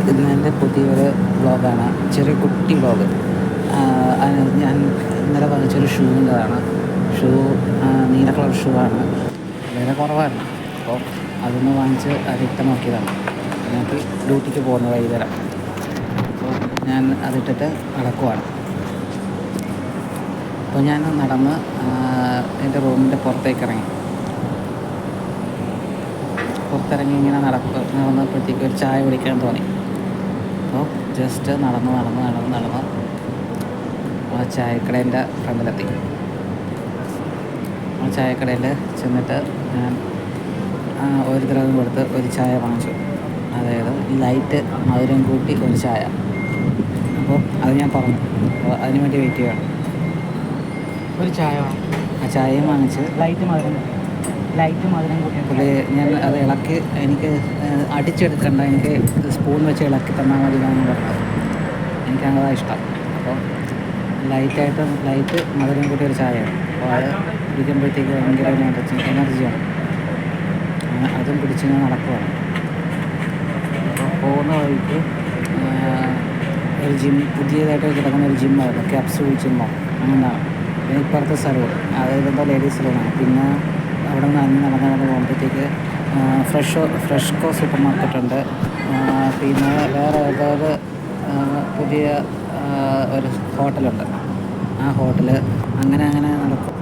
ഇന്ന് എൻ്റെ പുതിയൊരു വ്ളോഗാണ്, ചെറിയ കുട്ടി വ്ളോഗ്. ഞാൻ ഇന്നലെ വാങ്ങിച്ചൊരു ഷൂവിൻ്റെതാണ്. ഷൂ നീല കളർ ഷൂ ആണ്, വില കുറവാണ്. അപ്പോൾ അതൊന്ന് വാങ്ങിച്ച് അതിട്ട് നോക്കിയതാണ്. എനിക്ക് ഡ്യൂട്ടിക്ക് പോകുന്ന വൈകുന്നേരം. അപ്പോൾ ഞാൻ അതിട്ടിട്ട് നടക്കുവാണ്. അപ്പോൾ ഞാൻ നടന്ന് എൻ്റെ റൂമിൻ്റെ പുറത്തേക്ക് ഇറങ്ങി. പുറത്തിറങ്ങി ഇങ്ങനെ നടന്നപ്പോഴത്തേക്ക് ഒരു ചായ കുടിക്കാൻ തോന്നി. അപ്പോൾ ജസ്റ്റ് നടന്ന് ആ ചായക്കടേൻ്റെ ഫ്രണ്ടിലെത്തി. ആ ചായക്കടയിൽ ചെന്നിട്ട് ഞാൻ ഒരു ദ്രവം കൊടുത്ത് ഒരു ചായ വാങ്ങിച്ചു. അതായത് ലൈറ്റ് മധുരം കൂട്ടി ഒരു ചായ. അപ്പോൾ അത് ഞാൻ പറഞ്ഞു. അപ്പോൾ അതിന് വേണ്ടി വെയിറ്റ് ചെയ്യുകയാണ്. ഒരു ചായ ആ ചായയും വാങ്ങിച്ച് ലൈറ്റ് മധുരം കൂട്ടി ഞാൻ അത് ഇളക്കി, എനിക്ക് അടിച്ചെടുക്കണ്ട, എനിക്ക് സ്പൂൺ വെച്ച് ഇളക്കി തന്നാൽ മതി എന്നാണ് പറഞ്ഞത്. എനിക്കങ്ങനെ ഇഷ്ടം. അപ്പോൾ ലൈറ്റ് മധുരം കൂട്ടി ഒരു ചായയാണ്. അപ്പോൾ അത് കുടിക്കുമ്പോഴത്തേക്ക് ഭയങ്കര എനർജിയാണ്. അതും പിടിച്ച് ഞാൻ നടക്കുവാണ്. അപ്പോൾ പോകുന്ന വഴിക്ക് ഒരു പുതിയതായിട്ട് കിടക്കുന്ന ഒരു ജിമ്മായിരുന്നു, ക്യാപ്സ്യൂൾ ജിമ്മോ അങ്ങനെയാണ്. പിന്നെ ഇപ്പുറത്തെ സലൂൺ, അതായത് എന്തോ ലേഡീസ് സലൂണാണ്. പിന്നെ അവിടെ നിന്ന് നടന്ന് പോകുമ്പോഴത്തേക്ക് ഫ്രഷ്കോ സൂപ്പർ മാർക്കറ്റുണ്ട്. പിന്നെ വേറെ ഏതൊരു പുതിയ ഒരു ഹോട്ടലുണ്ട്. ആ ഹോട്ടൽ അങ്ങനെ നടക്കും.